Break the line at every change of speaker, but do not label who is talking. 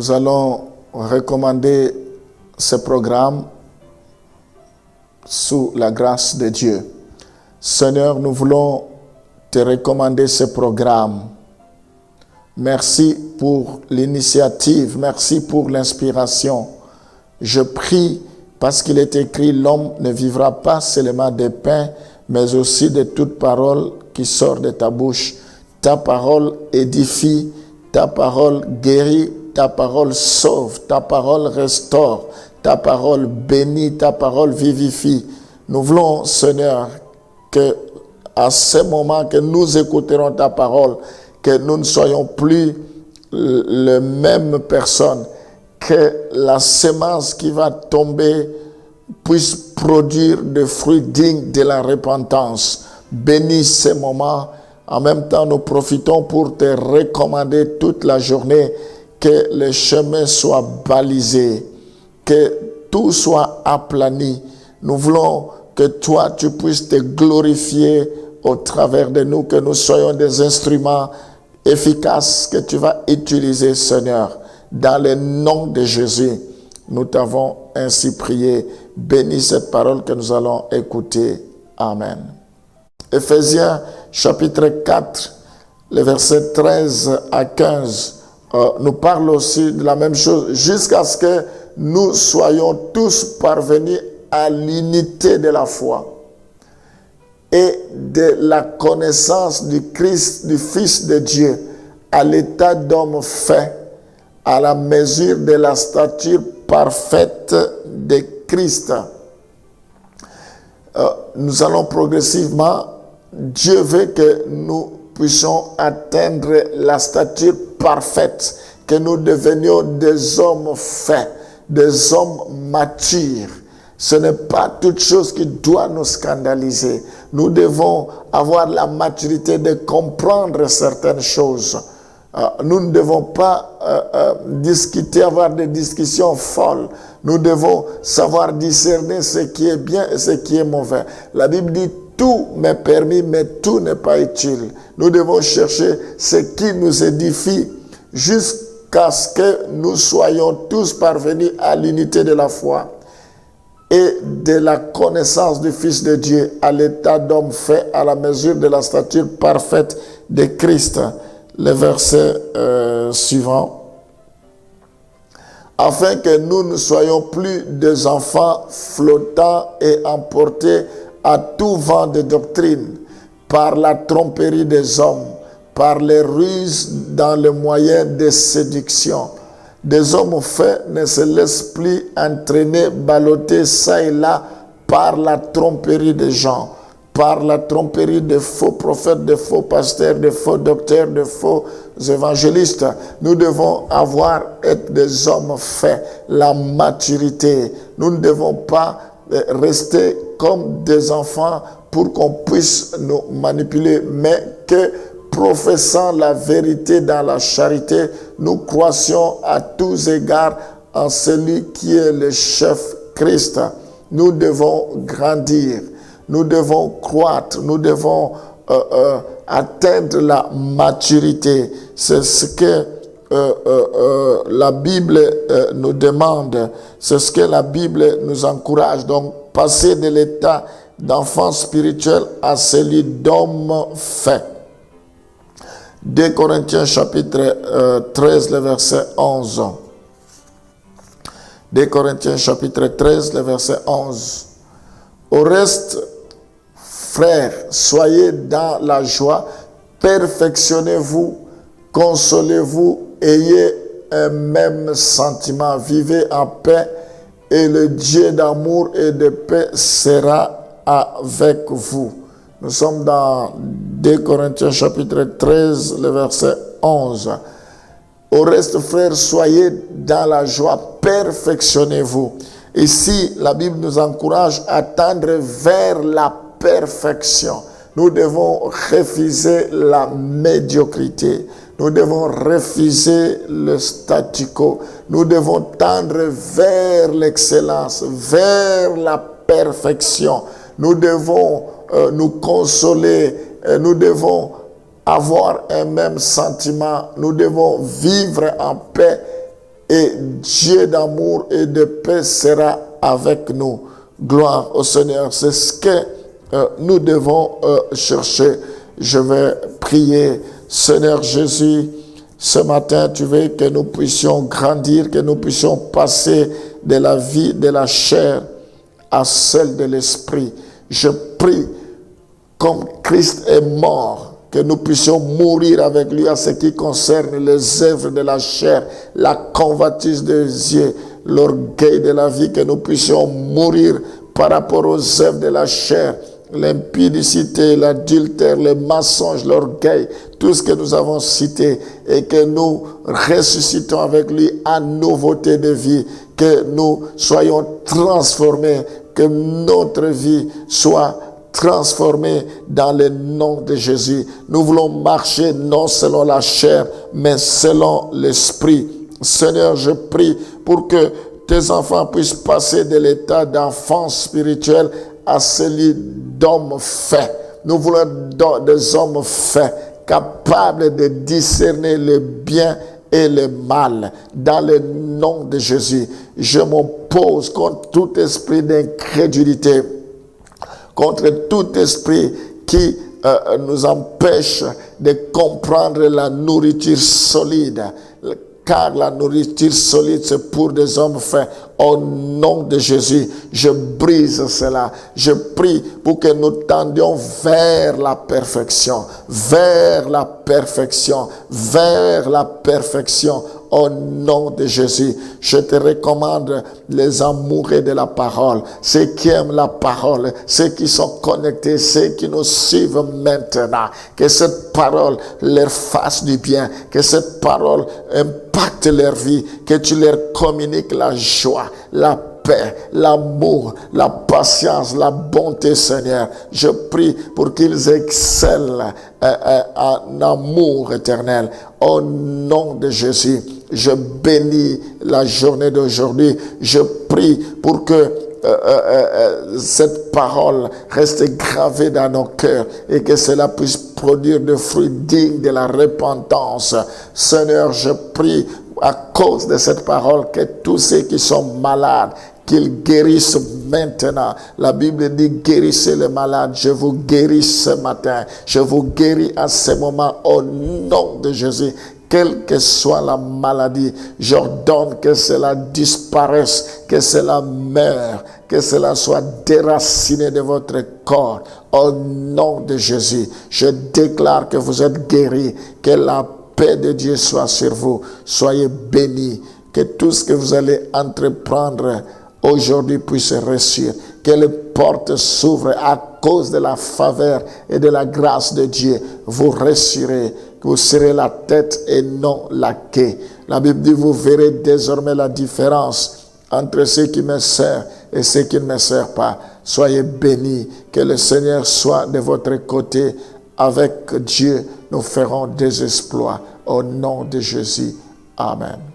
nous allons recommander ce programme sous la grâce de Dieu. Seigneur, nous voulons te recommander ce programme. Merci pour l'initiative, merci pour l'inspiration. Je prie parce qu'il est écrit, l'homme ne vivra pas seulement de pain, mais aussi de toute parole qui sort de ta bouche. Ta parole édifie, ta parole guérit, ta parole sauve, ta parole restaure, ta parole bénit, ta parole vivifie. Nous voulons, Seigneur, que à ce moment que nous écouterons ta parole, que nous ne soyons plus les mêmes personnes, que la semence qui va tomber puisse produire des fruits dignes de la repentance. Bénis ces moments. En même temps, nous profitons pour te recommander toute la journée que le chemin soit balisé, que tout soit aplani. Nous voulons que toi, tu puisses te glorifier au travers de nous, que nous soyons des instruments efficaces que tu vas utiliser, Seigneur. Dans le nom de Jésus, nous t'avons ainsi prié. Bénis cette parole que nous allons écouter. Amen. Éphésiens chapitre 4, les versets 13 à 15, nous parle aussi de la même chose, jusqu'à ce que nous soyons tous parvenus à l'unité de la foi et de la connaissance du Christ, du Fils de Dieu, à l'état d'homme fait, à la mesure de la stature parfaite de Christ. Nous allons progressivement, Dieu veut que nous puissions atteindre la stature parfaite, que nous devenions des hommes faits, des hommes matures. Ce n'est pas toute chose qui doit nous scandaliser. Nous devons avoir la maturité de comprendre certaines choses. Nous ne devons pas discuter, avoir des discussions folles. Nous devons savoir discerner ce qui est bien et ce qui est mauvais. La Bible dit, tout m'est permis, mais tout n'est pas utile. Nous devons chercher ce qui nous édifie jusqu'à ce que nous soyons tous parvenus à l'unité de la foi et de la connaissance du Fils de Dieu, à l'état d'homme fait, à la mesure de la stature parfaite de Christ. Le verset suivant. Afin que nous ne soyons plus des enfants flottants et emportés à tout vent de doctrine, par la tromperie des hommes, par les ruses dans les moyens de séduction. Des hommes faits ne se laissent plus entraîner, balloter ça et là par la tromperie des gens, par la tromperie de faux prophètes, de faux pasteurs, de faux docteurs, de faux évangélistes. Nous devons être des hommes faits, la maturité. Nous ne devons pas rester comme des enfants pour qu'on puisse nous manipuler, mais que professant la vérité dans la charité, nous croissions à tous égards en celui qui est le chef Christ. Nous devons grandir, nous devons croître, nous devons atteindre la maturité. C'est ce que la Bible nous demande, c'est ce que la Bible nous encourage. Donc, passer de l'état d'enfant spirituel à celui d'homme fait. 2 Corinthiens chapitre 13, le verset 11. 2 Corinthiens chapitre 13, le verset 11. Au reste, frères, soyez dans la joie, perfectionnez-vous, consolez-vous, ayez un même sentiment, vivez en paix, et le Dieu d'amour et de paix sera avec vous. Nous sommes dans 2 Corinthiens chapitre 13, le verset 11. Au reste, frères, soyez dans la joie, perfectionnez-vous. Ici, la Bible nous encourage à tendre vers la perfection. Nous devons refuser la médiocrité. Nous devons refuser le statu quo. Nous devons tendre vers l'excellence, vers la perfection. Nous devons nous consoler. Nous devons avoir un même sentiment. Nous devons vivre en paix et Dieu d'amour et de paix sera avec nous. Gloire au Seigneur. C'est ce que nous devons chercher. Je vais prier. Seigneur Jésus, ce matin, tu veux que nous puissions grandir, que nous puissions passer de la vie de la chair à celle de l'esprit. Je prie, comme Christ est mort, que nous puissions mourir avec lui à ce qui concerne les œuvres de la chair, la convoitise des yeux, l'orgueil de la vie, que nous puissions mourir par rapport aux œuvres de la chair, l'impudicité, l'adultère, le mensonge, l'orgueil, tout ce que nous avons cité, et que nous ressuscitons avec lui en nouveauté de vie, que nous soyons transformés, que notre vie soit transformée dans le nom de Jésus. Nous voulons marcher non selon la chair, mais selon l'esprit. Seigneur, je prie pour que tes enfants puissent passer de l'état d'enfant spirituel à celui d'homme fait. Nous voulons des hommes faits, capables de discerner le bien et le mal. Dans le nom de Jésus, je m'oppose contre tout esprit d'incrédulité, contre tout esprit qui nous empêche de comprendre la nourriture solide. Car la nourriture solide, c'est pour des hommes faits. Au nom de Jésus, je brise cela. Je prie pour que nous tendions vers la perfection, vers la perfection, vers la perfection. Au nom de Jésus, je te recommande les amoureux de la parole, ceux qui aiment la parole, ceux qui sont connectés, ceux qui nous suivent maintenant. Que cette parole leur fasse du bien, que cette parole impacte leur vie, que tu leur communiques la joie, la paix, l'amour, la patience, la bonté, Seigneur. Je prie pour qu'ils excellent en amour éternel. Au nom de Jésus, je bénis la journée d'aujourd'hui. Je prie pour que cette parole reste gravée dans nos cœurs et que cela puisse produire des fruits dignes de la repentance. Seigneur, je prie à cause de cette parole que tous ceux qui sont malades, qu'ils guérissent maintenant. La Bible dit guérissez les malades. Je vous guéris ce matin. Je vous guéris à ce moment au nom de Jésus. Quelle que soit la maladie, j'ordonne que cela disparaisse, que cela meure, que cela soit déraciné de votre corps. Au nom de Jésus, je déclare que vous êtes guéris, que la paix de Dieu soit sur vous. Soyez bénis, que tout ce que vous allez entreprendre aujourd'hui puisse réussir, que les portes s'ouvrent à cause de la faveur et de la grâce de Dieu. Vous réussirez, vous serez la tête et non la queue. La Bible dit, vous verrez désormais la différence entre ceux qui me servent et ceux qui ne me servent pas. Soyez bénis, que le Seigneur soit de votre côté. Avec Dieu, nous ferons des exploits. Au nom de Jésus. Amen.